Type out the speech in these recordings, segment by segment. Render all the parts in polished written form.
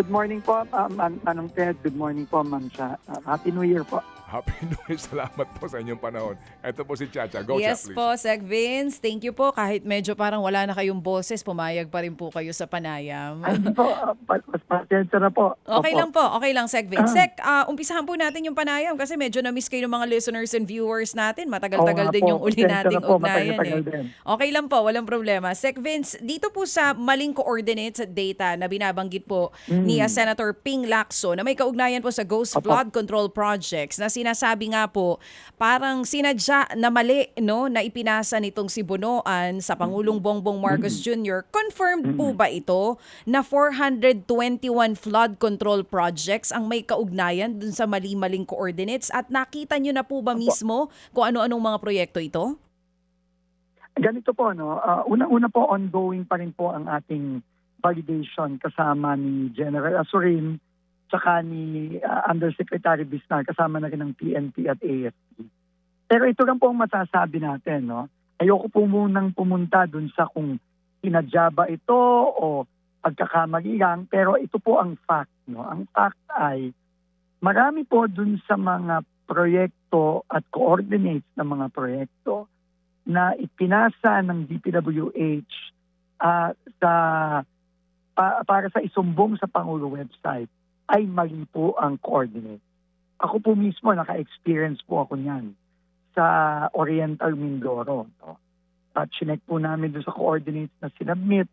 Good morning po, Manong Ted. Good morning po, Ma'am Cha. Happy New Year po. Happy New Year. Salamat po sa inyong panahon. Ito po si Chacha. Go, Yes Cha, please. po, Sec Vince. Thank you po. Kahit medyo parang wala na kayong boses, pumayag pa rin po kayo sa panayam. Ay, po, mas pasensya na po. Okay Opo. lang po. Okay lang, Sec Vince. Sec, umpisahan po natin yung panayam kasi medyo na-miss kayo ng mga listeners and viewers natin. Matagal-tagal Oo nga din po. yung uli Pasensya nating na po, ugnayan matagal-tagal eh. din. Okay lang po, walang problema. Sec Vince, dito po sa maling coordinates at data na binabanggit po ni Senator Ping Lacson na may kaugnayan po sa Ghost Opo. Flood Control Projects na sinasabi nga po parang sinadya na mali no na ipinasa nitong si Bonoan sa Pangulong Bongbong Marcos Jr. Confirmed po ba ito na 421 flood control projects ang may kaugnayan dun sa mali-maling coordinates at nakita nyo na po ba mismo kung ano-anong mga proyekto ito? Ganito po, no? Una-una po, ongoing pa rin po ang ating validation kasama ni General Azurin tsaka ni Undersecretary Bisnar, kasama na rin ng PNP at AFP. Pero ito lang po ang masasabi natin, no? Ayoko po munang pumunta dun sa kung sinadya ba ito o pagkakamali lang, pero ito po ang fact, no? Ang fact ay marami po dun sa mga proyekto at coordinates ng mga proyekto na ipinasa ng DPWH para sa isumbong sa Pangulo website ay mali po ang coordinate. Ako po mismo, naka-experience po ako niyan sa Oriental Mindoro. No? At chinek po namin doon sa coordinates na sinabmit.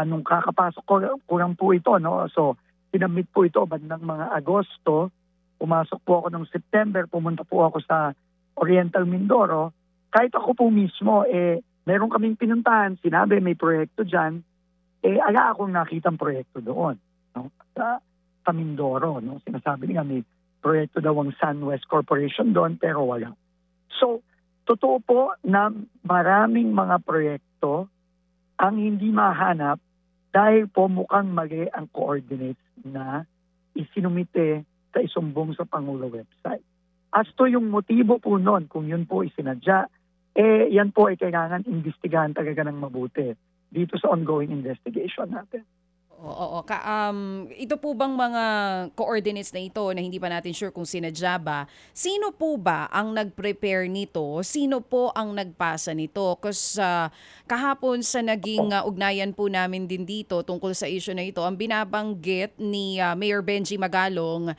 Nung kakapasok ko, kurang po ito. No? So, sinabmit po ito bandang mga Agosto. Pumasok po ako ng September. Pumunta po ako sa Oriental Mindoro. Kahit ako po mismo, meron kaming pinuntahan. Sinabi, may proyekto dyan. Ala akong nakitang proyekto doon. No? Sa Mindoro. No? Sinasabi niya may proyekto daw ang SunWest Corporation doon pero wala. So, totoo po na maraming mga proyekto ang hindi mahanap dahil po mukhang mali ang coordinates na isinumite sa isumbong sa Pangulo website. As to yung motibo po noon, kung yun po isinadya, yan po ay kailangan imbestigahan talaga ng mabuti dito sa ongoing investigation natin. Oo. Ito po bang mga coordinates na ito na hindi pa natin sure kung sinadya ba, sino po ba ang nag-prepare nito? Sino po ang nagpasa nito? Kasi kahapon sa naging ugnayan po namin din dito tungkol sa issue na ito, ang binabanggit ni Mayor Benji Magalong,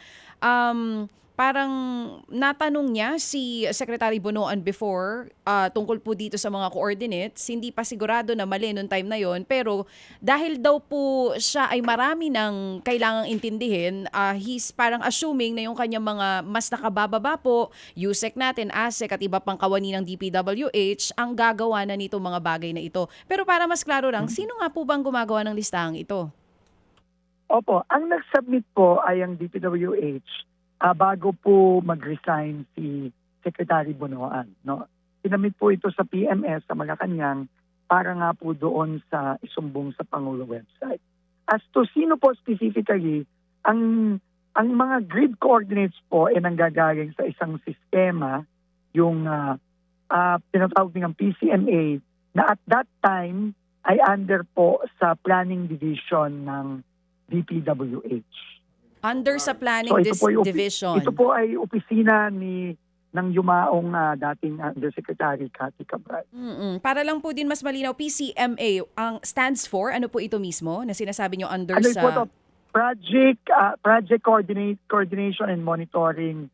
parang natanong niya si Secretary Bonoan before tungkol po dito sa mga coordinates. Hindi pa sigurado na mali noong time na yon. Pero dahil daw po siya ay marami ng kailangang intindihin, he's parang assuming na yung kanyang mga mas nakabababa po, USEC natin, ASEC at iba pang kawani ng DPWH ang gagawa na nito mga bagay na ito. Pero para mas klaro lang, sino nga po bang gumagawa ng listahang ito? Opo, ang nag-submit po ay ang DPWH bago po mag-resign si Secretary Bonoan. No? Sinamit po ito sa PMS sa Malacanang para nga po doon sa isumbong sa Pangulo website. As to sino po specifically, ang mga grid coordinates po ay nanggagaling sa isang sistema, yung tinatawag ng PCMA, na at that time ay under po sa planning division ng DPWH. Under sa planning division. Ito po ay opisina ng yumaong dating Undersecretary Cathy Cabral. Para lang po din mas malinaw, PCMA ang stands for, ano po ito mismo na sinasabi nyo under Ano sa... po ito? Project Coordination and Monitoring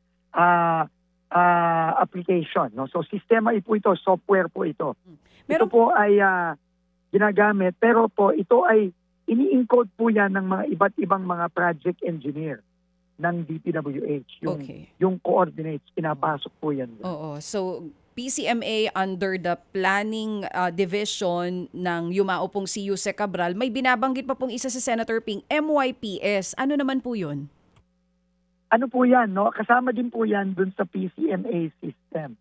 Application. No? So sistema po ito, software po ito. Ito po ay ginagamit, pero po ito ay ini-encode po yan ng mga iba't ibang mga project engineer ng DPWH. Yung coordinates, pinapasok po yan. Oo. So, PCMA under the planning division ng yumao pong si Yusek Cabral, may binabanggit pa pong isa si Senator Ping, MYPS. Ano naman po yun? Ano po yan, no? Kasama din po yan dun sa PCMA system.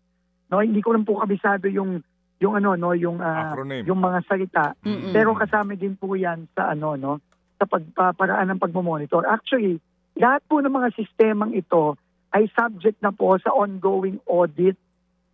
No, hindi ko lang po kabisado yung acronym, yung mga salita, pero kasama din po 'yan sa sa pagpaparaan ng pagmo-monitor. Actually, lahat po ng mga sistemang ito ay subject na po sa ongoing audit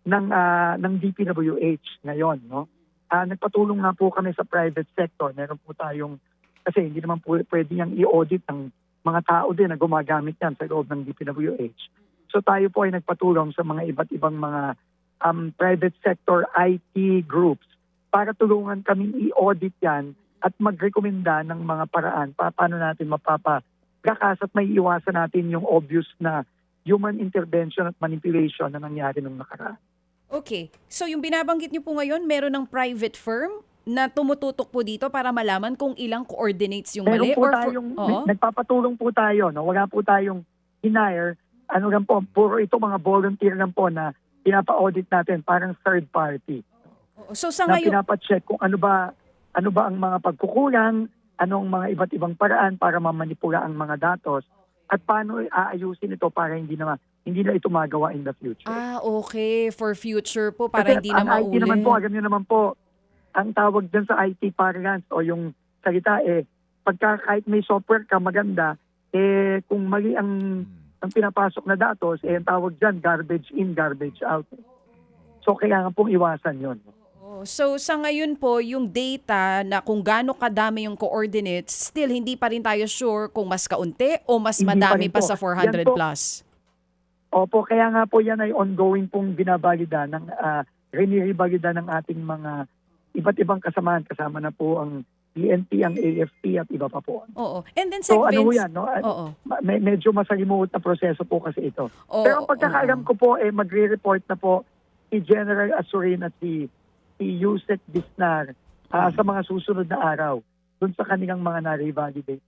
ng DPWH ngayon, no? Nagpatulong nga po kami sa private sector. Meron po tayong kasi hindi naman po pwede yang i-audit ng mga tao din na gumagamit yan sa loob ng DPWH. So tayo po ay nagpatulong sa mga iba't ibang mga private sector IT groups para tulungan kaming i-audit yan at magrekomenda ng mga paraan paano natin mapapagakas at may iwasan natin yung obvious na human intervention at manipulation na nangyari nung nakaraan. Okay. So yung binabanggit niyo po ngayon, meron ng private firm na tumututok po dito para malaman kung ilang coordinates yung mali? Meron po or tayong, Oo. nagpapatulong po tayo. No? Wala po tayong hinire. Ano lang po, puro ito mga volunteer lang po na pinapa-audit natin, parang third party. So sa Na ngayon, pinapacheck kung ano ba ang mga pagkukulang, anong mga iba't ibang paraan para mamanipula ang mga datos, at paano aayusin ito para hindi na ito magawa in the future. okay. For future po, para Kasi hindi na ang IT maulit. naman po, alam niyo naman po, ang tawag dyan sa IT parlance o yung salita pagka kahit may software ka maganda, kung mali ang pinapasok na datos, ang tawag dyan, garbage in, garbage out. So kailangan pong iwasan yon. So sa ngayon po, yung data na kung gaano kadami yung coordinates, still hindi pa rin tayo sure kung mas kaunti o mas Hindi madami pa pa rin po. sa 400 Yan po. plus. Opo, kaya nga po yan ay ongoing pong binabalida ng riniribalida ng ating mga iba't ibang kasamahan. Kasama na po ang PNP, ang AFP at iba pa po. Oo. And then So Sec ano po Vince, yan, no? Oo. Medyo masalimuot na proseso po kasi ito. Oo, Pero ang pagkakaalam oo. ko po, magre-report na po si General Asurin at si Yusek Bisnar sa mga susunod na araw dun sa kanilang mga na-revalidate.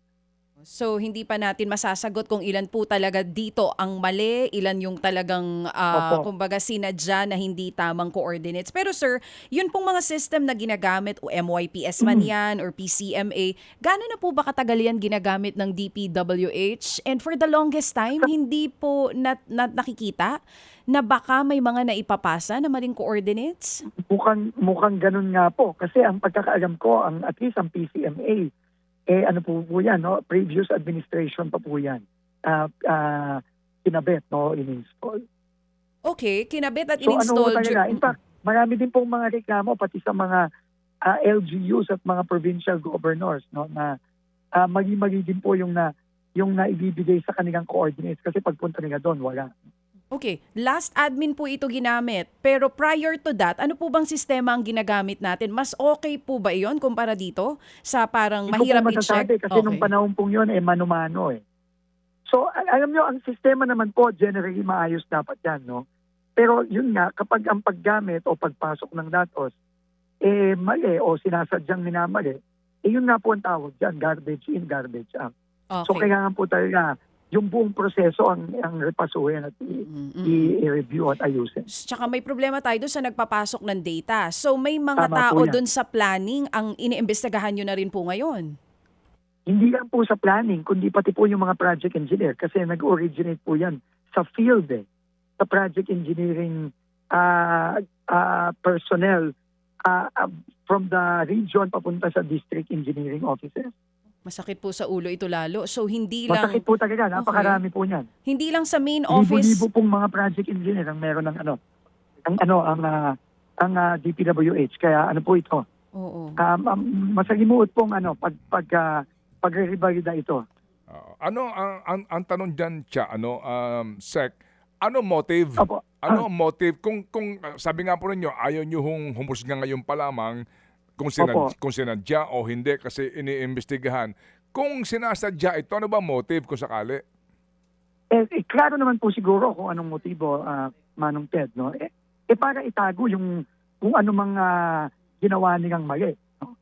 So hindi pa natin masasagot kung ilan po talaga dito ang mali, ilan yung talagang Opo. kumbaga sinadya na hindi tamang coordinates. Pero sir, yun pong mga system na ginagamit o MYPS man yan or PCMA, gaano na po ba katagal yan ginagamit ng DPWH? And for the longest time, hindi po nakikita na baka may mga naipapasa na maling coordinates? Mukhang ganun nga po kasi ang pagkakaalam ko, at least ang PCMA, ano po yan, no? Previous administration pa po yan. Kinabet, no? In-install. Okay, kinabit at So ano in-install. po talaga? In fact, marami din pong mga reklamo pati sa mga LGUs at mga provincial governors, no? Na mali-mali din po yung naibibigay sa kanilang coordinates kasi pagpunta nila doon, wala. Okay, last admin po ito ginamit. Pero prior to that, ano po bang sistema ang ginagamit natin? Mas okay po ba iyon kumpara dito sa parang Hindi ko mahirap po i-check? masasabi kasi nung panahon pong yun, mano-mano . So, alam nyo, ang sistema naman po, generally maayos dapat yan, no? Pero yun nga, kapag ang paggamit o pagpasok ng datos, mali o sinasadyang minamali, yun nga po ang tawag dyan, garbage in, garbage out. Okay. So, kailangan po talaga yung buong proseso ang repasuhin at i-review at ayusin. Tsaka may problema tayo doon sa nagpapasok ng data. So may mga Tama tao po yan. doon sa planning ang iniimbestigahan nyo na rin po ngayon. Hindi lang po sa planning, kundi pati po yung mga project engineer kasi nag-originate po yan sa field sa project engineering personnel from the region papunta sa district engineering offices. Masakit po sa ulo ito lalo. So hindi lang Masakit po talaga, napakarami po niyan. hindi lang sa main office. Libo-libo pong mga project engineer ang meron ng ang DPWH. Kaya ano po ito? Oo. Masalimuot pong pagre-revalida ito. Ano ang tanong diyan siya, Sec, ano motive? Opo. Ano ang motive kung sabi nga po ninyo ayaw niyo humusga ngayon pa lamang kung sinadya o hindi kasi iniimbestigahan. Kung sinasadya ito, ano ba motive kung sakali? Klaro naman po siguro kung anong motibo, Manong Ted, no? Para itago kung ano mga ginawa nilang mali. No?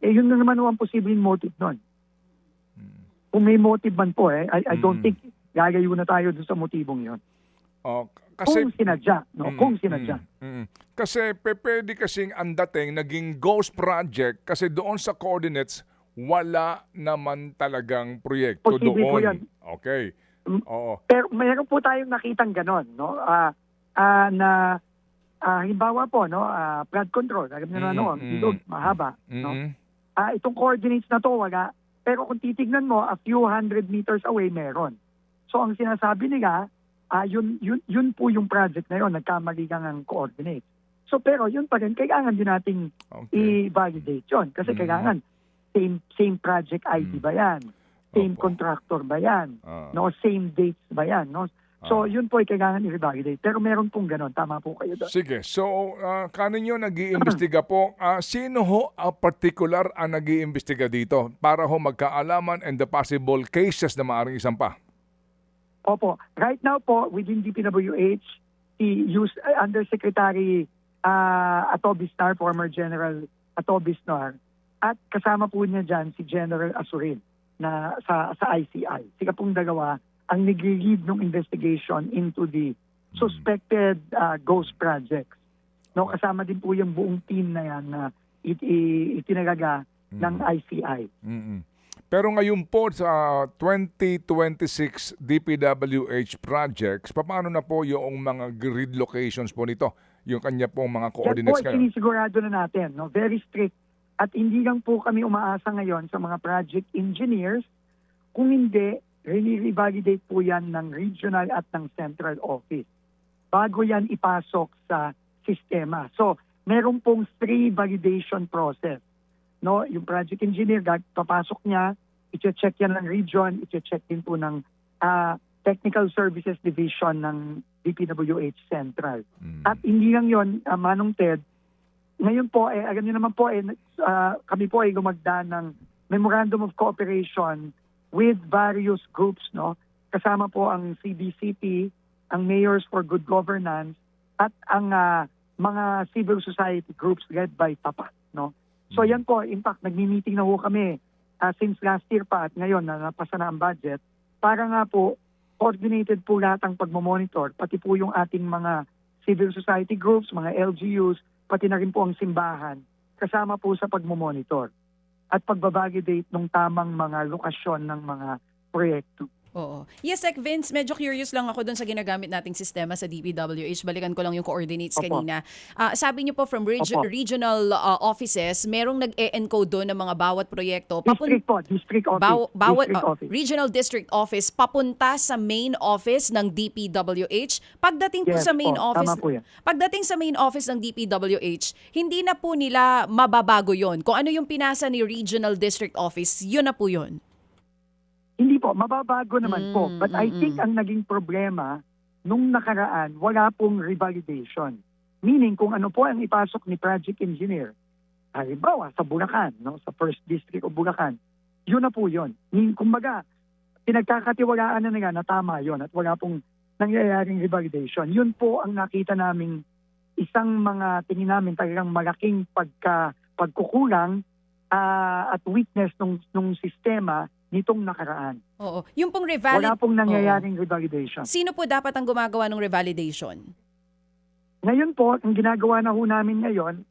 Yun na naman ang posibleng motive nun. Kung may motive man po, I don't think gagayo na tayo dun sa motibong yun. Kasi, kung sinadya, no? Kung sinadya. Kasi pwede kasing ang dating naging ghost project kasi doon sa coordinates wala naman talagang proyekto Posible doon. po yan. Okay. Oo. Pero mayroon po tayong nakitang ganon, no? Halimbawa po, no? Flood control. Alam niyo na, no? Ilog, mahaba, no? Itong coordinates na to, wala. Pero kung titignan mo, a few hundred meters away, meron. So ang sinasabi nila, yun po yung project na yun, nagkamali lang ang coordinate. So pero yun pa rin, kailangan din nating i-validate yun. Kasi kailangan, same project ID ba yan? Same Opo. contractor ba yan? Ah. No, same dates ba yan? No? So, yun po ay kailangan i-revalidate. Pero meron pong ganon. Tama po kayo doon. Sige. So, kaninyo nag-iimbestiga po, sino ho particular ang nag-iimbestiga dito para ho magkaalaman and the possible cases na maaaring isampa? Opo. Right now po, within DPWH, Undersecretary Ato Bisnar, former General Ato Bisnar, at kasama po niya dyan si General Asurin na sa ICI. Sila pong dalawa ang nag-lead ng investigation into the suspected ghost projects. No, kasama din po yung buong team na yan na itinalaga ng ICI. Mm-mm. Pero ngayon po sa 2026 DPWH projects, paano na po yung mga grid locations po nito? Yung kanya pong mga coordinates Yan po, kayo? sinisigurado na natin. No? Very strict. At hindi lang po kami umaasa ngayon sa mga project engineers. Kung hindi, re-validate po yan ng regional at ng central office bago yan ipasok sa sistema. So, meron pong 3 validation process. No, yung project engineer, papasok niya, i-check yan ng region, i-check din po ng Technical Services Division ng DPWH Central. At hindi lang yun, Manong Ted, ngayon po, alam niyo naman po, kami po ay gumagda ng Memorandum of Cooperation with various groups, no? Kasama po ang CBCP, ang Mayors for Good Governance, at ang mga civil society groups led by TAPAT, no? So yan po, in fact, nagmi-meeting na po kami since last year pa at ngayon na napasa na ang budget para nga po coordinated po lahat ang pagmamonitor, pati po yung ating mga civil society groups, mga LGUs, pati na rin po ang simbahan, kasama po sa pagmamonitor at pagbabalidate ng tamang mga lokasyon ng mga proyekto. Oo. Yes, Sec Vince, medyo curious lang ako dun sa ginagamit nating sistema sa DPWH. Balikan ko lang yung coordinates Opo. kanina. Sabi niyo po from Opo. regional offices, merong nag-e-encode doon ng mga bawat proyekto. District po, district office. Bawat district office. regional district office papunta sa main office ng DPWH. Pagdating po Yes sa main po, office, tama po yan. pagdating sa main office ng DPWH, hindi na po nila mababago 'yon. Kung ano yung pinasa ni regional district office, yun na po 'yon. Hindi po, mababago naman po. But I think ang naging problema nung nakaraan, wala pong revalidation. Meaning kung ano po ang ipasok ni project engineer, halimbawa sa Bulacan, no, sa first district of Bulacan, yun na po yun. Kumbaga, pinagkakatiwalaan na nila na tama yun at wala pong nangyayaring revalidation. Yun po ang nakita naming isang mga tingin namin talagang malaking pagkukulang at weakness nung sistema nitong nakaraan. Oo. Yung pong Wala pong nangyayaring revalidation. Sino po dapat ang gumagawa ng revalidation? Ngayon po, ang ginagawa na ho namin ngayon,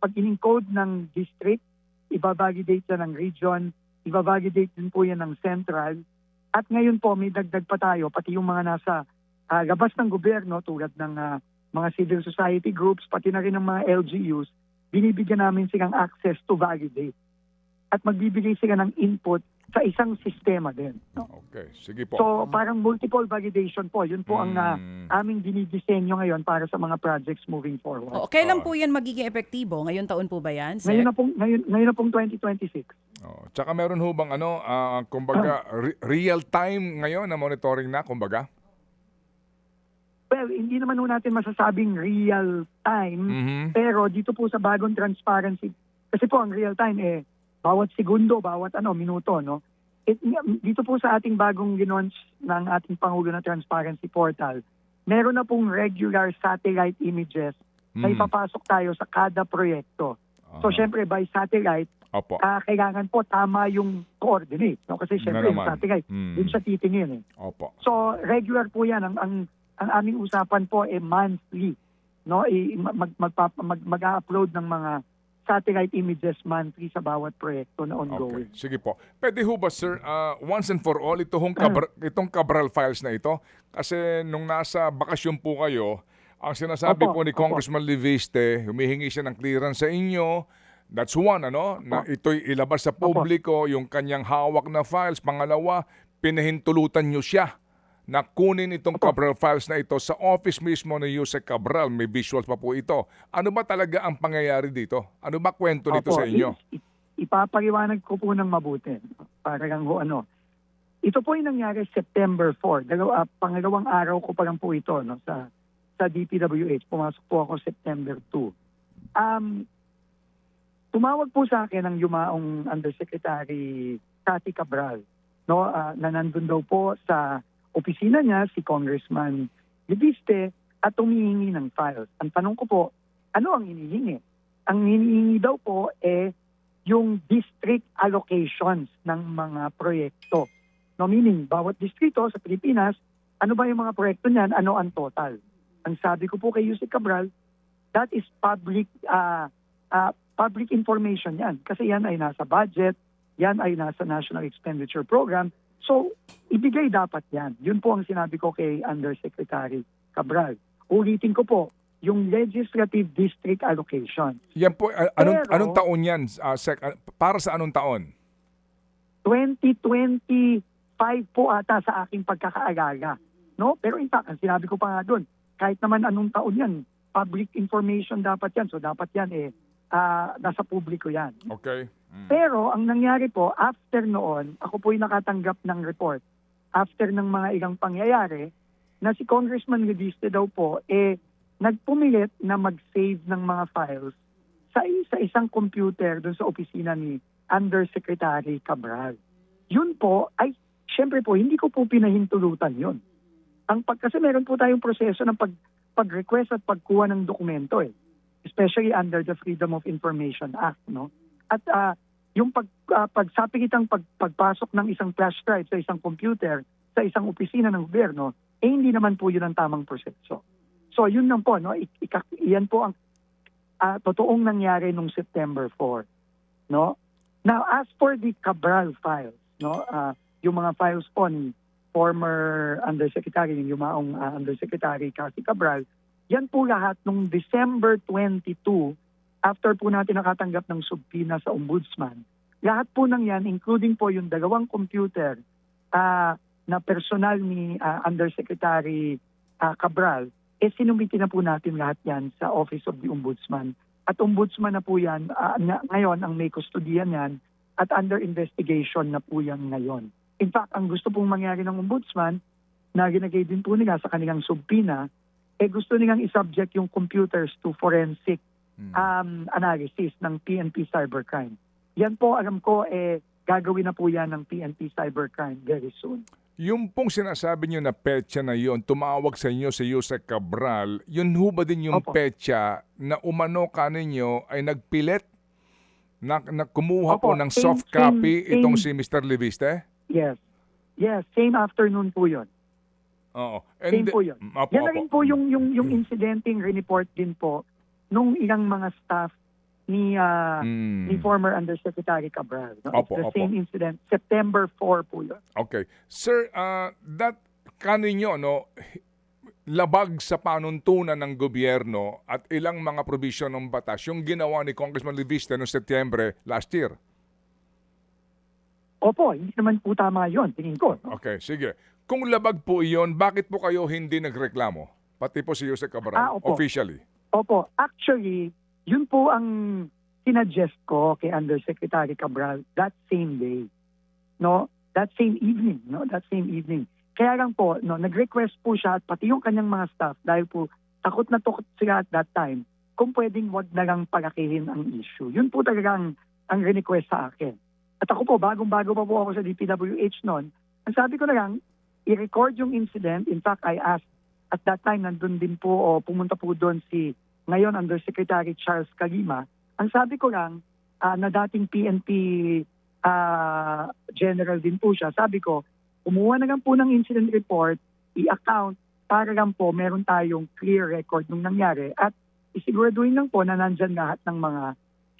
pag in-encode ng district, ibabalidate yan ng region, ibabalidate din po yan ng central, at ngayon po may dagdag pa tayo, pati yung mga nasa labas ng gobyerno tulad ng mga civil society groups, pati na rin ng mga LGUs, binibigyan namin silang access to validate. At magbibigay sila ng input sa isang sistema din. No? Okay, sige po. So parang multiple validation po. Yun po ang aming dinidisenyo ngayon para sa mga projects moving forward. Oo. Kailan po yan magiging epektibo? Ngayon taon po ba yan, Sec? Ngayon na pong 2026. Tsaka meron ho bang kumbaga, real time ngayon na monitoring na, kumbaga? Well, hindi naman ho natin masasabing real time, pero dito po sa bagong transparency, kasi po ang real time bawat segundo, bawat minuto, no? Dito po sa ating bagong ginaunch ng ating Pangulo na Transparency Portal, meron na pong regular satellite images na ipapasok tayo sa kada proyekto. So, syempre, by satellite, kailangan po tama yung coordinate, no? Kasi syempre, yung satellite, dun siya titingin. Opo. So, regular po yan. Ang aming usapan po monthly, no? Mag-upload ng mga satellite images monthly sa bawat proyekto na ongoing. Okay, sige po. Pwede ho ba, sir, once and for all, itong Cabral files na ito, kasi nung nasa bakasyon po kayo, ang sinasabi po ni Congressman Leviste, humihingi siya ng clearance sa inyo. That's one, na ito'y ilabas sa publiko, yung kanyang hawak na files. Pangalawa, pinahintulutan nyo siya na kunin itong Cabral files na ito sa office mismo ni Yusek Cabral. May visuals pa po ito. Ano ba talaga ang pangyayari dito? Ano ba kwento nito sa inyo? ipapaliwanag ko po ng mabuti. Para lang ho ano. Ito po yung nangyari September 4. Pangalawang araw ko pa lang po ito no, sa DPWH. Pumasok po ako September 2. Tumawag po sa akin ang yumaong Undersecretary Cathy Cabral, no, na nandun daw po sa opisina niya si Congressman Libiste at humihingi ng files. Ang tanong ko po, ano ang hinihingi? Ang hinihingi daw po yung district allocations ng mga proyekto. No, meaning, bawat distrito sa Pilipinas, ano ba yung mga proyekto niyan, ano ang total? Ang sabi ko po kay Yusek Cabral, that is public information yan. Kasi yan ay nasa budget, yan ay nasa National Expenditure Program. So, ibigay dapat yan. Yun po ang sinabi ko kay Undersecretary Cabral. Ulitin ko po, yung legislative district allocation. Yan po, anong taon yan, para sa anong taon? 2025 po ata sa aking pagkakaalala. No? Pero in fact, ang sinabi ko pa nga doon, kahit naman anong taon yan, public information dapat yan. So dapat yan nasa publiko yan. Okay. Pero ang nangyari po, after noon, ako po'y nakatanggap ng report after ng mga ilang pangyayari na si Congressman Libiste daw po nagpumilit na mag-save ng mga files sa isang computer doon sa opisina ni Undersecretary Cabral. Yun po ay, syempre po, hindi ko po pinahintulutan yun. Kasi meron po tayong proseso ng pag-request at pagkuha ng dokumento especially under the Freedom of Information Act, no? At yung pagsapikitang pagpasok ng isang flash drive sa isang computer sa isang opisina ng gobyerno, hindi naman po yun ang tamang proseso. So yun lang po, no? Iyan po ang totoong nangyari nung September 4, no? Now, as for the Cabral files, no? Yung mga files po ni former Undersecretary, yung yumaong Undersecretary Cathy Cabral, yan po lahat nung December 22, after po natin nakatanggap ng subpoena sa Ombudsman, lahat po ng yan, including po yung 2 computer na personal ni Undersecretary Cabral, sinumiti na po natin lahat yan sa Office of the Ombudsman. At Ombudsman na po yan, ngayon ang may kustodiyan yan, at under investigation na po yan ngayon. In fact, ang gusto pong mangyari ng Ombudsman, na ginagay din po nila sa kanilang subpoena, gusto nilang i-subject yung computers to forensic analysis ng PNP Cybercrime. Yan po, alam ko, gagawin na po yan ng PNP Cybercrime very soon. Yung pong sinasabi nyo na petsa na yon, tumawag sa inyo si Yusek Cabral, yun ho ba din yung petsa na umano ka ninyo ay nagpilit na kumuha po ng soft copy itong si Mr. Libiste? Yes. Yes, same afternoon po yun. Oo. Same po yun. Yan na rin po yung incidenting report din po nung ilang mga staff ni former Undersecretary Cabral. No? It's the same incident. September 4 po yun. Okay. Sir, that kaninyo, no, labag sa panuntunan ng gobyerno at ilang mga probisyon ng batas yung ginawa ni Congressman Libiste noong Setyembre last year? Opo, hindi naman po tama yun, tingin ko. No? Okay, sige. Kung labag po iyon, bakit po kayo hindi nagreklamo? Pati po si Yusek Cabral, officially. Opo, actually, yun po ang sinuggest ko kay Undersecretary Cabral that same day. No, that same evening, Kaya lang po, no, nag-request po siya at pati yung kanyang mga staff dahil po takot na takot sila at that time kung pwedeng wag na lang palakihin ang issue. Yun po talaga ang request sa akin. At ako po, bagong-bago pa po ako sa DPWH noon, ang sabi ko na lang, i-record yung incident. In fact, I asked at that time, nandun din po, pumunta po doon si ngayon Undersecretary Charles Calima. Ang sabi ko lang, na dating PNP general din po siya, sabi ko, kumuha na lang po ng incident report, i-account, para lang po meron tayong clear record nung nangyari at isiguraduhin lang po na nandyan lahat ng mga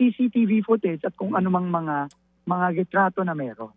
CCTV footage at kung anumang mga retrato na meron.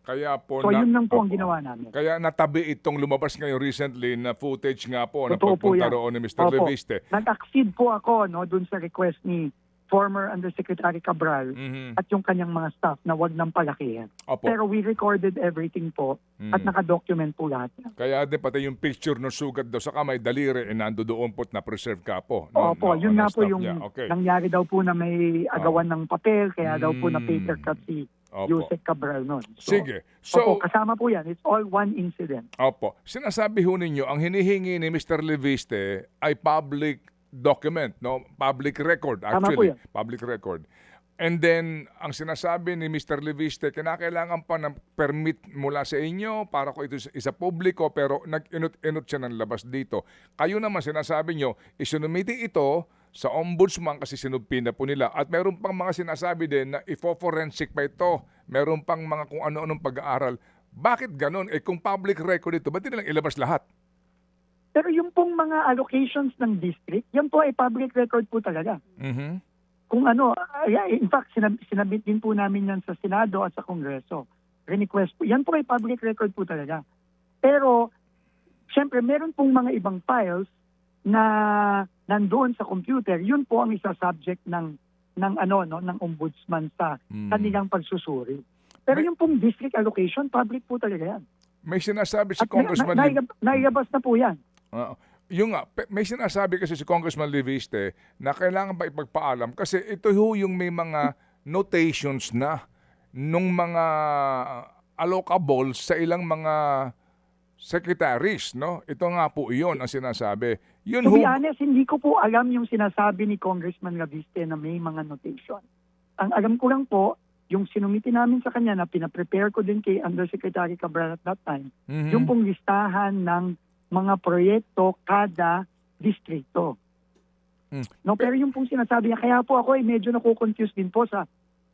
Kaya po so yun lang po ang ginawa namin. Kaya natabi itong lumabas ngayon recently na footage nga po na pagpunta roon ni Mr. Libiste. Nag-accede po ako, no, dun sa request ni former Undersecretary Cabral at yung kanyang mga staff na wag nang palakihin. Opo. Pero we recorded everything po at nakadocument po lahat yan. Kaya din pati yung picture ng sugat daw sa kamay, daliri, nando doon po na preserve ka po. Opo, yun nga po na-stop yung niya. Okay. nangyari daw po na may agawan ng papel, kaya daw po na paper cut si Opo. Yusek Cabral noon. Sige. Opo, So, kasama po yan. It's all one incident. opo. Sinasabi ho ninyo, ang hinihingi ni Mr. Leviste ay public document, no? Public record, Tama po actually. yan. Public record. And then, ang sinasabi ni Mr. Leviste, kinakailangan pa ng permit mula sa inyo para ko ito isa publiko, pero nag-inot-inot siya ng labas dito. Kayo naman, sinasabi nyo, isinumiti ito sa ombudsman kasi sinubpi na po nila. At meron pang mga sinasabi din na ifo-forensic pa ito. Meron pang mga kung ano-anong pag-aaral. Bakit ganun? Kung public record ito, ba't di nilang ilabas lahat? Pero yung pong mga allocations ng district, yan po ay public record po talaga. Mhm. Kung ano, in fact, sinabit din po namin yan sa Senado at sa Kongreso. Request po. Yan po ay public record po talaga. Pero, syempre, meron pong mga ibang files na nandoon sa computer. Yun po ang isa subject ng ombudsman sa kanilang pagsusuri. Pero yung pong district allocation, public po talaga yan. May sinasabi si At Congressman nailabas na po yan. yung nga, may sinasabi kasi si Congressman Leviste na kailangan ba ipagpaalam kasi ito ho yung may mga notations na nung mga allocables sa ilang mga secretaries, no? Ito nga po iyon ang sinasabi. Yun To be ho, honest, hindi ko po alam yung sinasabi ni Congressman Leviste na may mga notation. Ang alam ko lang po, yung sinumiti namin sa kanya na pinaprepare ko din kay Undersecretary Cabral at that time, yung pong listahan ng mga proyekto kada distrito. No, pero yung pong sinasabi niya, kaya po ako ay medyo nakukonfuse din po sa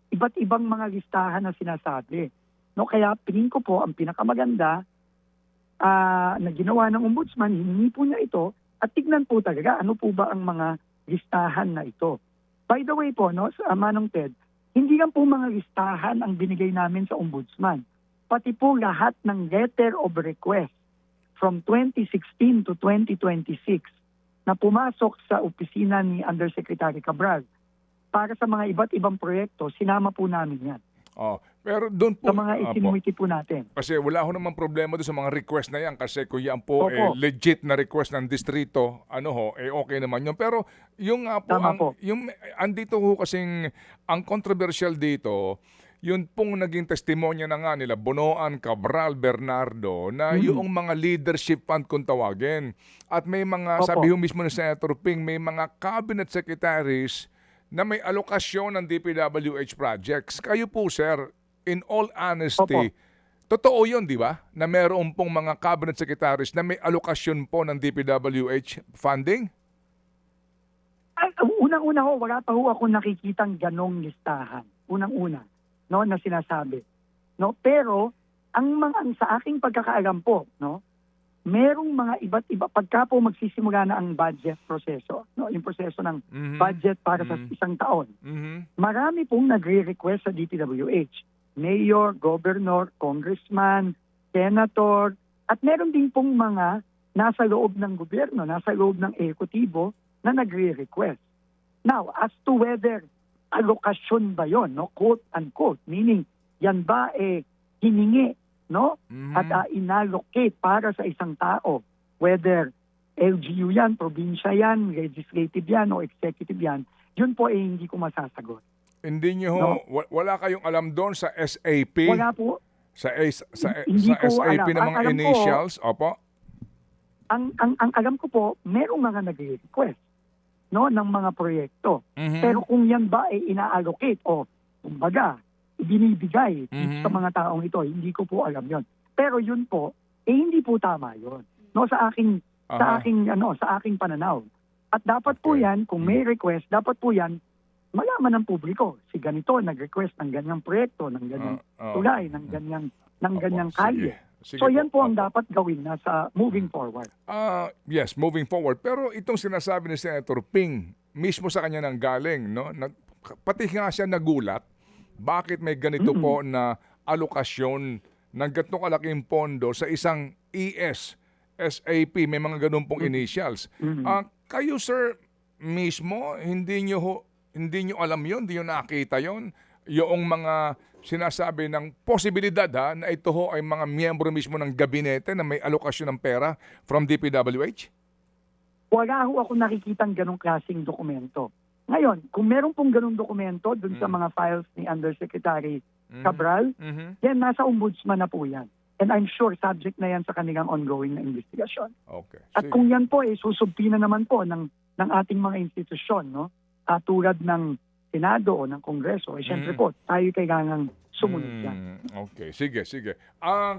iba't ibang mga listahan na sinasabi. No, kaya tingin ko po ang pinakamaganda na ginawa ng ombudsman, hiningi po niya ito at tignan po talaga ano po ba ang mga listahan na ito. By the way po, no, sa Manong Ted, hindi lang po mga listahan ang binigay namin sa ombudsman. Pati po lahat ng letter of request from 2016 to 2026 na pumasok sa opisina ni Undersecretary Cabral para sa mga iba't ibang proyekto, sinama po namin yan. pero doon po Sa mga isinumiti po natin. kasi wala ho naman problema doon sa mga request na yan kasi kung yan po Opo. legit na request ng distrito, okay naman yun. Pero yung nga po, Tama po. andito ho kasing ang controversial dito, yun pong naging testimonya na nga nila Bonoan, Cabral, Bernardo na yung mga leadership fund kung tawagin. At may mga, Opo. sabi ho mismo ni Senator Ping, may mga cabinet secretaries na may alokasyon ng DPWH projects. Kayo po, sir, in all honesty, totoo yun, di ba? Na meron pong mga cabinet secretaries na may alokasyon po ng DPWH funding? Unang-una ho, wala pa ho ako nakikitang ganong listahan. Unang-una, no, na sinasabi. No, pero ang sa aking pagkakaalam po, no, merong mga iba't iba pagka po magsisimula na ang budget proseso, no, yung proseso ng budget para sa isang taon. Marami pong nagre-request sa DPWH. Mayor, governor, congressman, senator, at meron din pong mga nasa loob ng gobyerno, nasa loob ng ehekutibo na nagre-request. Now, as to whether alokasyon ba yon, no, quote unquote, meaning yan ba hiningi, no, at inallocate para sa isang tao, whether LGU yan, probinsya yan, legislative yan o executive yan, yun po hindi ko masasagot. Hindi nyo, wala kayong alam doon sa SAP? Wala po. Sa Hindi ko SAP alam. ng mga Alam ko, initials? Opo. Ang alam ko po, merong mga nag-request, no, ng mga proyekto. Pero kung yan ba ay ina-allocate o kumbaga ibinibigay sa mga taong ito, hindi ko po alam yon. Pero yun po, hindi po tama yon. No, sa aking pananaw. At dapat po yan, kung may request, dapat po yan malaman ng publiko. Si ganito nag-request ng ganyang proyekto, ng ganyang tulay, ng ganyang kalye. Sige So yan po ang Opo. dapat gawin na sa moving forward. Yes, moving forward. Pero itong sinasabi ni Senator Ping, mismo sa kanya nang galing, no? Pati nga siya nagulat, bakit may ganito po na alokasyon ng ganito kalaking pondo sa isang SAP, may mga ganun pong initials. Kayo, sir, mismo, hindi nyo hindi nyo alam yun, hindi nyo nakita yun. Yung mga sinasabi ng posibilidad na ito ho ay mga miyembro mismo ng gabinete na may alokasyon ng pera from DPWH? Wala ho ako nakikitang ganong klaseng dokumento. Ngayon, kung meron pong ganong dokumento dun sa mga files ni Undersecretary Cabral, yan, nasa ombudsman na po yan. And I'm sure subject na yan sa kanilang ongoing na investigasyon. Okay. At kung yan po ay susubpina naman po ng ating mga institusyon, no? Tulad ng Senado o ng Kongreso, syempre po, tayo kailangang sumunod yan. Okay, sige.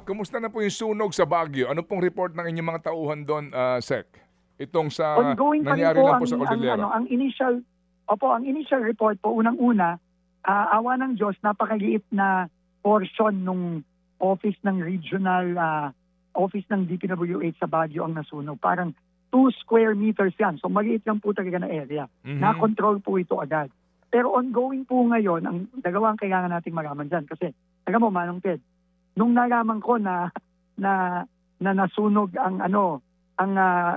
Kumusta na po yung sunog sa Baguio? Ano pong report ng inyong mga tauhan doon, Sec? Itong sa Ongoing pa rin nangyari po lang po sa Cordillera. ang initial report po, unang-una, awa ng Diyos, napakaliit na portion nung office ng regional, office ng DPWH sa Baguio ang nasunog. Parang 2 square meters yan. So maliit lang po talaga na area. Na-control po ito agad. Pero ongoing po ngayon, ang dalawang kailangan nating malaman dyan. Kasi, alam mo, Manong Ted, nung nalaman ko na nasunog ang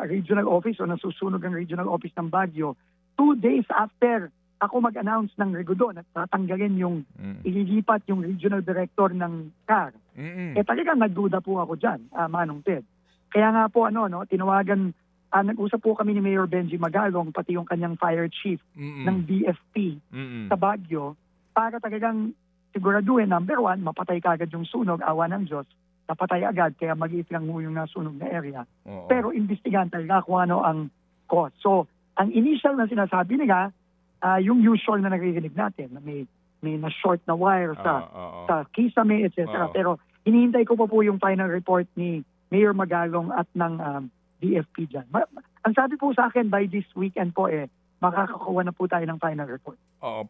regional office o nasusunog ang regional office ng Baguio, 2 days after ako mag-announce ng Regodon at tatanggalin yung ililipat yung regional director ng CAR. Talagang nagduda po ako dyan, Manong Ted. Kaya nga po, tinawagan, nag-usap po kami ni Mayor Benji Magalong, pati yung kanyang fire chief ng BFP sa Baguio, para talagang siguraduhin, number 1, mapatay kagad yung sunog, awa ng Diyos, napatay agad, kaya maliit lang mo yung nasunog na area. Pero imbestigahan talaga kung ano ang cause. So, ang initial na sinasabi nila, yung usual na naririnig natin, na may na-short na wire sa kisame, etc. Pero hinihintay ko pa po yung final report ni Mayor Magalong at ng DFP dyan. Ang sabi po sa akin, by this weekend po makakakuha na po tayo ng final report.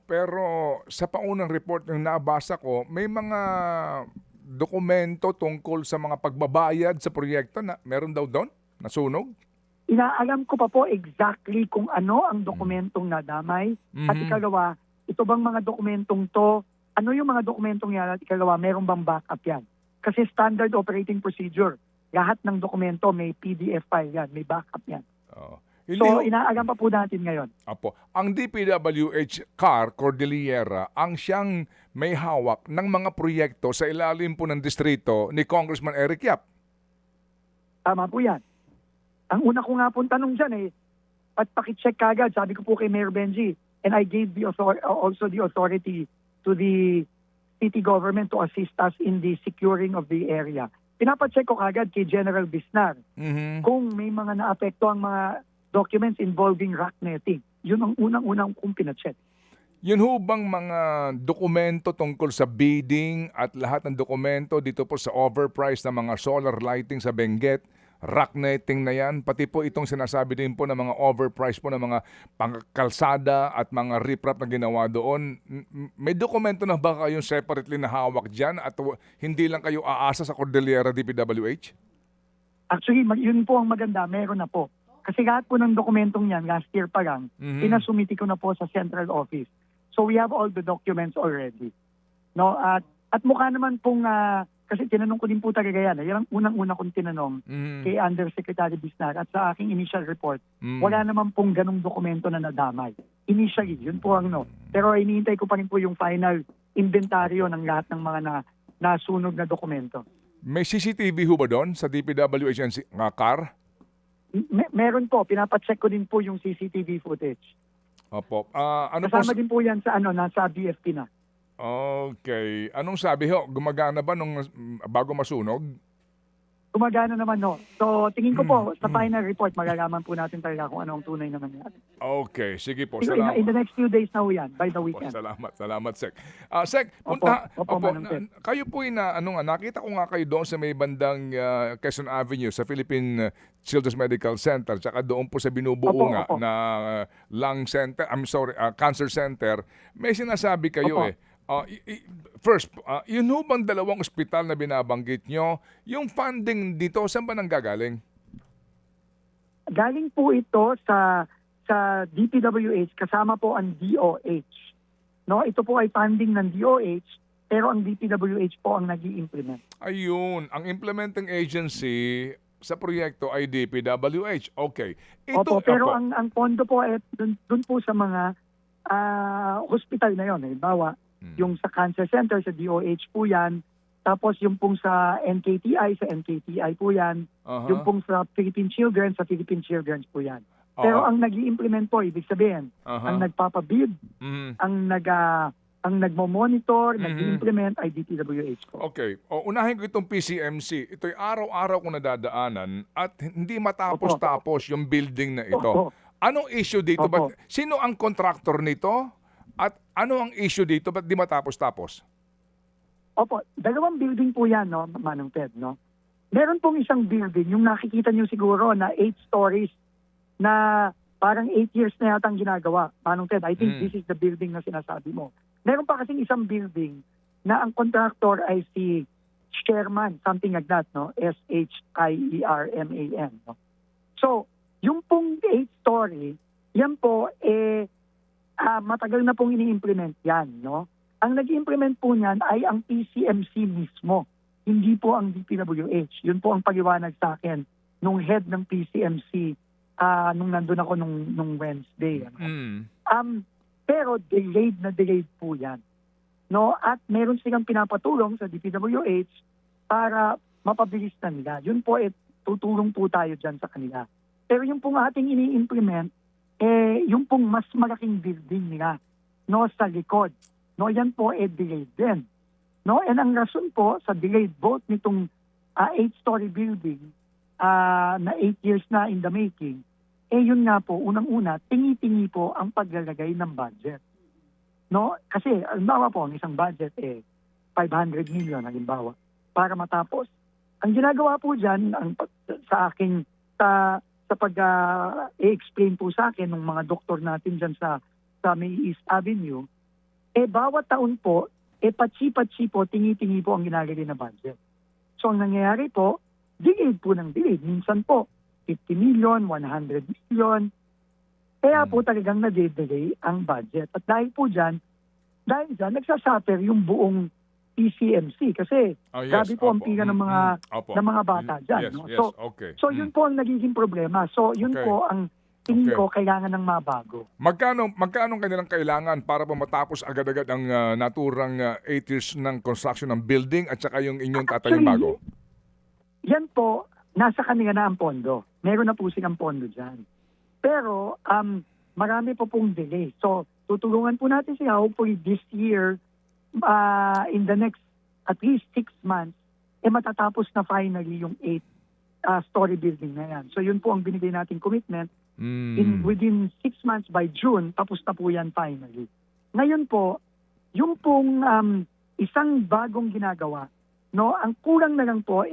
Pero sa paunang report yung nabasa ko, may mga dokumento tungkol sa mga pagbabayad sa proyekto na meron daw doon, nasunog? Inaalam ko pa po exactly kung ano ang dokumentong nadamay. At ikalawa, ito bang mga dokumentong to, ano yung mga dokumentong yan at ikalawa, meron bang backup yan? Kasi standard operating procedure, lahat ng dokumento may PDF file yan, may backup yan. So, inaalam pa po natin ngayon. Ang DPWH CAR Cordillera ang siyang may hawak ng mga proyekto sa ilalim po ng distrito ni Congressman Eric Yap. Tama po yan. Ang una ko nga pong tanong dyan at pakicheck kagad, sabi ko po kay Mayor Benji, and I gave also the authority to the city government to assist us in the securing of the area. Pinapacheck ko kagad kay General Bisnar kung may mga naapekto ang mga documents involving rock netting. Yun ang unang-unang kong pinacheck. Yun ho bang mga dokumento tungkol sa bidding at lahat ng dokumento dito po sa overprice ng mga solar lighting sa Benguet, rock netting na yan, pati po itong sinasabi din po ng mga overprice po ng mga pangkalsada at mga riprap na ginawa doon. May dokumento na ba kayong separately na hawak dyan at hindi lang kayo aasa sa Cordillera DPWH? Actually, yun po ang maganda, meron na po. Kasi lahat po ng dokumentong yan, last year pa lang, pinasumiti ko na po sa central office. So we have all the documents already. No, at mukha naman pong kasi tinanong ko din po talaga yan. Yan ang unang-una kong tinanong kay Undersecretary Bisnar at sa aking initial report, wala naman pong ganong dokumento na nadamay. Initially, yun po ang Pero hinihintay ko pa rin po yung final inventaryo ng lahat ng mga nasunog na dokumento. May CCTV ho ba doon sa DPWH CAR? Meron po. Pinapacheck ko din po yung CCTV footage. Opo. Kasama din po yan sa nasa BFP na. Okay. Anong sabi ho? Gumagana ba nung bago masunog? Gumagana naman, no. So, tingin ko po, sa final report, magagaman po natin talaga kung ano ang tunay naman yan. Okay. Sige po. Siguro, Salamat. in the next few days na ho yan, by the weekend. Salamat, Sec. Sec, kayo po nakita ko nga kayo doon sa may bandang Quezon Avenue sa Philippine Children's Medical Center, tsaka doon po sa binubuo na lung center, cancer center. May sinasabi kayo First, yun ho bang dalawang ospital na binabanggit nyo, yung funding dito, saan ba nanggagaling? Galing po ito sa DPWH, kasama po ang DOH. No, ito po ay funding ng DOH, pero ang DPWH po ang nag-i-implement. Ayun, ang implementing agency sa proyekto ay DPWH. Okay. Pero ang pondo po ay dun po sa mga hospital na yon. Halimbawa, yung sa cancer center, sa DOH po yan. Tapos yung pong sa NKTI po yan. Yung pong sa Philippine Children, sa Philippine Children's po yan. Pero ang nag-i-implement po, ibig sabihin, ang nagpapabid, ang nagmo-monitor, nag-i-implement ay DPWH po. Okay. Unahin ko itong PCMC. Ito'y araw-araw ko nadadaanan at hindi matapos-tapos yung building na ito. Anong issue dito? Sino ang contractor nito? At ano ang issue dito? Ba't di matapos-tapos? Opo, 2 building po yan, no, Manong Ted, no? Meron pong isang building, yung nakikita niyo siguro na 8 stories na parang 8 years na yata ang ginagawa. Manong Ted, I think this is the building na sinasabi mo. Meron pa kasing isang building na ang contractor ay si Sherman, something like that, no? Shierman, no? So, yung pong 8-story, yan po, matagal na pong ini-implement yan, no? Ang nag-implement po niyan ay ang PCMC mismo, hindi po ang DPWH. Yun po ang paliwanag sa akin nung head ng PCMC nung nandun ako nung Wednesday. Pero delayed po yan. No? At meron silang pinapatulong sa DPWH para mapabilis na nila. Yun po, tutulong po tayo dyan sa kanila. Pero yung pong ating ini-implement, yung pong mas malaking building nila, no, sa likod. No, yan po delayed din. No, and ang rason po sa delayed both nitong 8-story building na 8 years na in the making, yun nga po, unang-una, tingi-tingi po ang paglalagay ng budget. No, kasi halimbawa po, ang isang budget 500 million halimbawa para matapos. Ang ginagawa po diyan sa aking sa pag-explain po sa akin ng mga doktor natin diyan sa May East Avenue, bawat taon po, patsi-patsi po, tingi-tingi po ang ginagawin na budget. So, ang nangyayari po, delayed po ng delayed. Minsan po, 50 million, 100 million. Kaya po talagang nade-delay ang budget. At dahil dyan, nagsasuffer yung buong PCMC. Kasi, grabe po ang pila ng mga bata dyan. No? So, yun po ang nagiging problema. So, yun po ang tingin ko kailangan ng mabago. Magkano kanilang kailangan para po matapos agad-agad ang naturang 8 years ng construction ng building at saka yung inyong tatayong bago? Yan po, nasa kanila na ang pondo. Meron na po silang pondo dyan. Pero marami po pong delay. So, tutulungan po natin sila hopefully this year, in the next at least 6 months, matatapos na finally yung 8-story building na yan. So, yun po ang binigay nating commitment. Within 6 months by June, tapos na po yan finally. Ngayon po, yung pong isang bagong ginagawa, no, ang kulang na lang po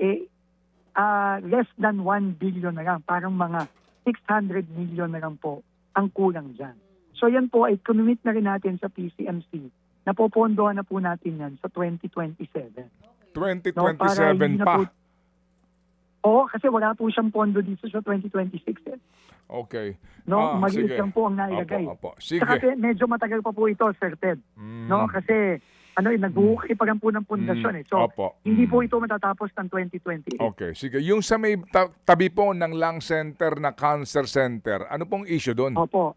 less than 1 billion na lang, parang mga 600 million na lang po ang kulang dyan. So yan po ay commit na rin natin sa PCMC. Napopondohan na po natin yan sa 2027. 2027 no, pa? Oo, kasi wala po siyang pondo dito sa 2026. Okay. No, maliit lang po ang nailagay. Sige. Kasi medyo matagal pa po ito, Sir Ted. No, kasi nagbuhukay pa lang po ng pundasyon. So, hindi po ito matatapos ng 2028. Okay, sige. Yung sa may tabi po ng lung center na cancer center, ano pong issue doon? Opo.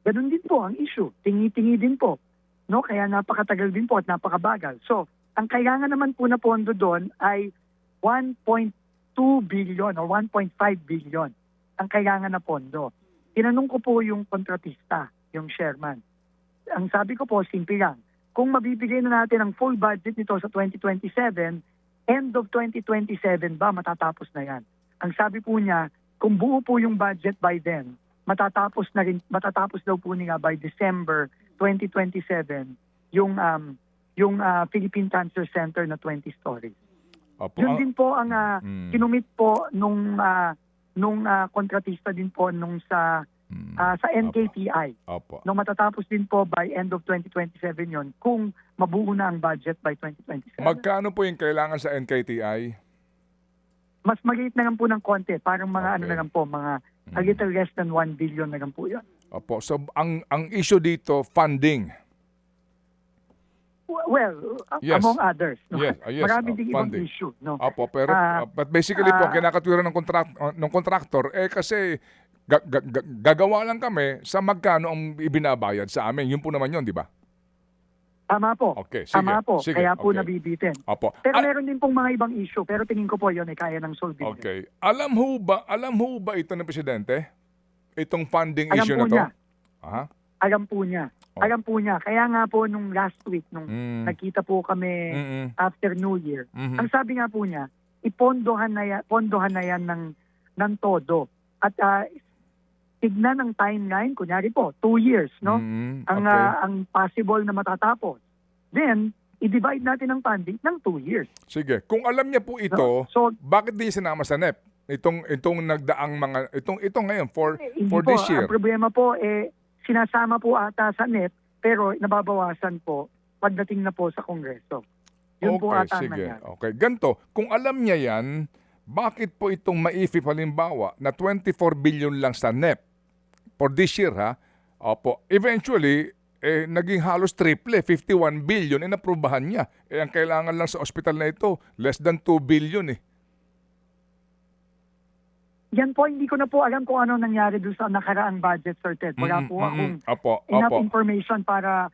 Ganun din po ang issue. Tingi-tingi din po. No, kaya napakatagal din po at napakabagal. So, ang kailangan naman po na pondo doon ay 1.2 billion or 1.5 billion ang kailangan na pondo. Tinanong ko po yung kontratista, yung Sherman. Ang sabi ko po, simple lang. Kung mabibigay na natin ang full budget nito sa 2027, end of 2027 ba matatapos na yan? Ang sabi po niya, kung buo po yung budget by then, matatapos daw po nila by December 2027 yung Philippine Cancer Center na 20 stories. Yun din po ang kinumit po nung kontratista din po nung sa NKTI. No, matatapos din po by end of 2027 yon kung mabuo na ang budget by 2027. Magkano po yung kailangan sa NKTI? Mas maliit na lang po ng konti. Parang mga na lang po, mga a little less than 1 billion na lang po yun. Opo. So, ang issue dito, funding. Well, among others. No? Yes, marami ding ibang funding. issue. No? Opo, pero but basically po, kinakatwiran ng contractor, kasi gagawa lang kami sa magkano ang ibinabayad sa amin. Yun po naman yun, di ba? Tama po. Okay, sige. Tama po. Sige, Kaya po okay. nabibitin. Opo. Pero meron din pong mga ibang issue. Pero tingin ko po yun ay kaya ng solve. Okay. Alam ho ba ito ng Presidente? Itong funding Alam issue po na to? niya. Aha. Alam po niya. Oh. Alam po niya. Kaya nga po nung last week, nung nagkita po kami after New Year, ang sabi nga po niya, pondohan na yan ng todo. At tignan ang timeline, kunyari po, 2 years, no? Ang possible na matatapos. Then, i-divide natin ang funding ng 2 years. Sige. Kung alam niya po ito, So, bakit di sinama sa NEP? Itong nagdaang mga ito ngayon for hindi this po, year. ang problema po sinasama po ata sa NEP pero nababawasan po pagdating na po sa Kongreso. Yun po ata ang sige. nangyari. Okay, ganito. Kung alam niya yan, bakit po itong maifip halimbawa na 24 billion lang sa NEP for this year ha? Opo, eventually naging halos triple, 51 billion inaprubahan niya. Ang kailangan lang sa ospital na ito, less than 2 billion eh. Yan po, hindi ko na po alam kung ano nangyari doon sa nakaraang budget, Sir Ted. Wala po akong enough information para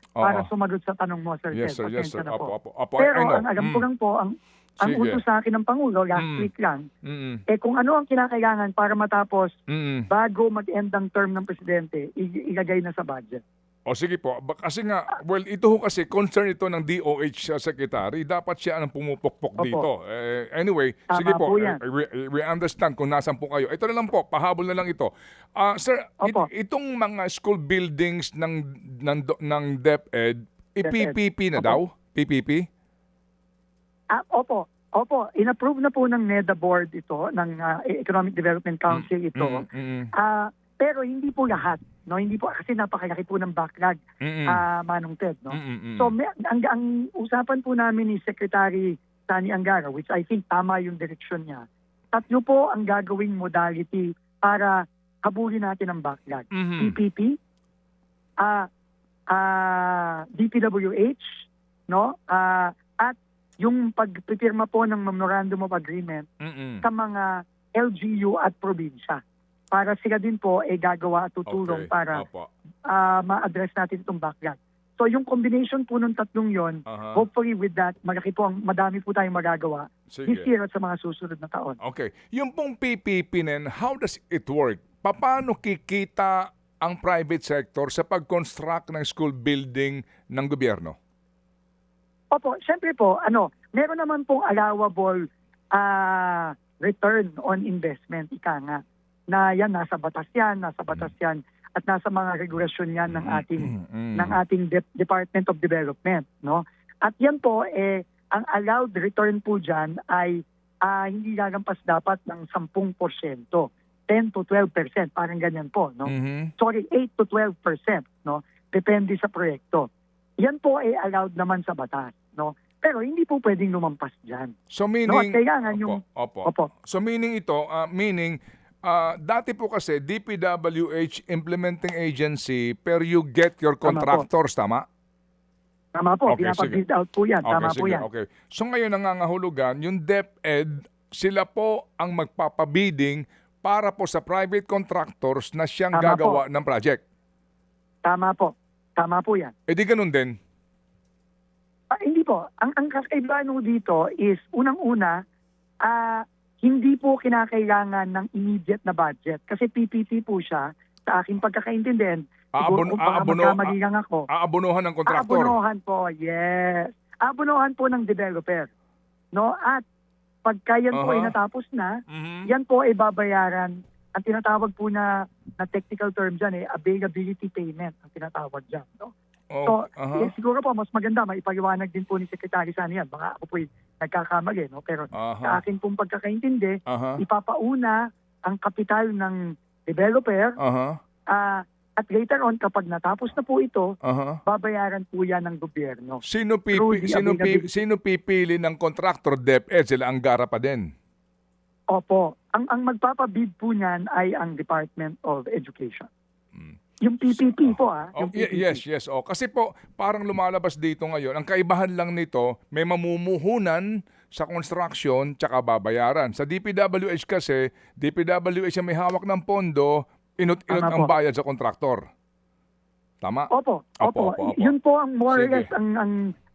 sumagot sa tanong mo, Sir Yes, Ted. sir. Yes, sir. Pasensya na po. Opo. Pero I know. ang alam ko lang po, ang Sige. utos sa akin ng Pangulo last week lang, kung ano ang kinakailangan para matapos bago mag-end ang term ng Presidente, ilagay na sa budget. O sige po, kasi nga, well, ito ho kasi, concern ito ng DOH Secretary, dapat siya ang pumupukpok dito. Anyway, Tama sige po, po yan. we understand kung nasan po kayo. Ito na lang po, pahabol na lang ito. Sir, itong mga school buildings ng DepEd, PPP na daw? PPP? Opo. Inapprove na po ng NEDA board ito, ng Economic Development Council ito. Pero hindi po lahat, no? Hindi po kasi napakalaki po ng backlog, Manong Ted, no? So ang usapan po namin ni Secretary Sani Angara, which I think tama yung direksyon niya. 3 po ang gagawing modality para habulin natin ang backlog. PPP, DPWH, no? At yung pagpipirma po ng Memorandum of Agreement sa mga LGU at probinsya. Para sila din po gagawa at tutulong para ma-address natin itong backlog. So yung combination po ng 3 yon, hopefully with that, madami po tayong magagawa this year at sa mga susunod na taon. Okay. Yung pong PPP nen, how does it work? Paano kikita ang private sector sa pag-construct ng school building ng gobyerno? Opo, syempre po, meron naman pong allowable return on investment, ika nga. Na yan, nasa batas yan at nasa mga regulasyon yan ng ating Department of Development, no? At yan po ang allowed return po diyan ay hindi lalampas dapat ng 10%, 10 to 12%, parang ganyan po, no? Sorry, 8 to 12%, no? Depende sa proyekto. Yan po allowed naman sa batas, no? Pero hindi po pwedeng lumampas diyan. So meaning, no? At kailangan yung Opo. So meaning ito, dati po kasi DPWH implementing agency pero you get your contractors, tama? Tama po, Okay, pinapag-build out po yan. Tama po yan. Okay. So ngayon nangangahulugan, yung DepEd, sila po ang magpapabidding para po sa private contractors na siyang Tama gagawa ng project. Tama po. Tama po yan. Di ganun din. Hindi po. Ang kakaibahan dito is, unang-una, hindi po kinakailangan ng immediate na budget. Kasi PPP po siya, sa aking pagkakaintindihan, siguro kung baka magkamali lang ako. Aabonohan ng kontraktor. Aabonohan po, yes. Aabonohan po ng developer. No? At pagka yan po ay natapos na, yan po ay babayaran. Ang tinatawag po na technical term dyan, availability payment, ang tinatawag dyan. No? So, siguro po, mas maganda, maipaliwanag din po ni Secretary Sani yan. Baka ako po nagkakamali, no? Pero sa akin pong pagkakaintindi, ipapauna ang kapital ng developer at later on, kapag natapos na po ito, babayaran po yan ng gobyerno. Sino pipili ng contractor? DepEd, sila ang gara pa din. Opo. Ang magpapabid po niyan ay ang Department of Education. Yung PPP po Yung PPP. Yes. Kasi po, parang lumalabas dito ngayon, ang kaibahan lang nito, may mamumuhunan sa construction tsaka babayaran. Sa DPWH kasi, DPWH ang may hawak ng pondo, inut Tama ang po. bayad sa kontraktor. Tama? Opo. Opo, opo. Yun po ang more or Sige. less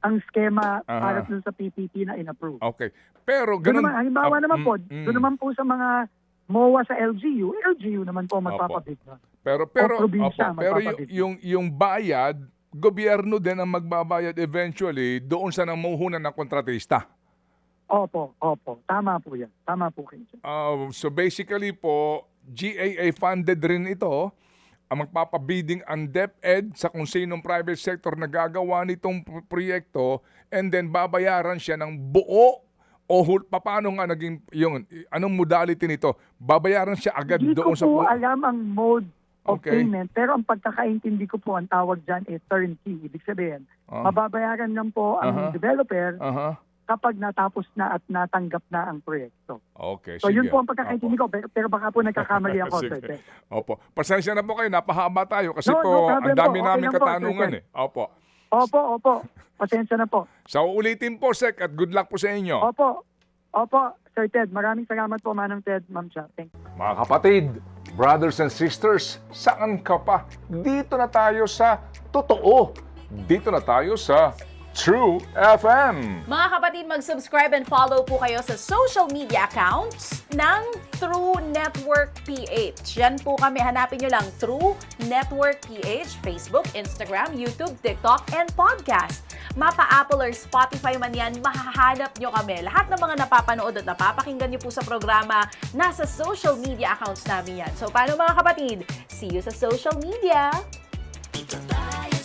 ang schema para Aha. dun sa PPP na in-approve. Okay. Pero Doon ganun... naman, halimbawa naman po, doon naman po sa mga MOA sa LGU naman po magpapabid nun. Pero probinsya, pero magpapabid. yung bayad, gobyerno din ang magbabayad eventually doon sa namuhunan ng kontratista. Opo. Tama po yan. Tama po kayo. So basically po, GAA funded rin ito. Ang magpapabidding ang DepEd sa kung sinong private sector na gagawa nitong proyekto, and then babayaran siya ng buo o paano nga naging yung anong modality nito? Babayaran siya agad Hindi ko doon sa po alam ang mode of Okay. payment, pero ang pagkakaintindi ko po, ang tawag dyan is turnkey. Ibig sabihin, mababayaran lang po ang developer Aha. kapag natapos na at natanggap na ang proyekto. Okay, So yun sige. po ang pagkakaintindi ko, pero baka po nagkakamali ako, Sige. Sir Ted. Opo. Pasensya na po kayo, napahaba tayo kasi No, no po problem ang dami po. Okay namin lang po, katanungan Sir eh. Opo. Opo. Pasensya na po. So ulitin po, Sek, at good luck po sa inyo. Opo, Sir Ted. Maraming salamat po, Manang Ted, Ma'am Cha. Thank you. Mga kapatid, brothers and sisters, saan ka pa? Dito na tayo sa totoo. Dito na tayo sa True FM. Mga kapatid, mag-subscribe and follow po kayo sa social media accounts ng True Network PH. Yan po kami. Hanapin nyo lang True Network PH, Facebook, Instagram, YouTube, TikTok, and podcast. Mapa Apple or Spotify man yan, mahahanap nyo kami. Lahat ng mga napapanood at napapakinggan nyo po sa programa, nasa social media accounts namin yan. So, paano mga kapatid? See you sa social media! Dito tayo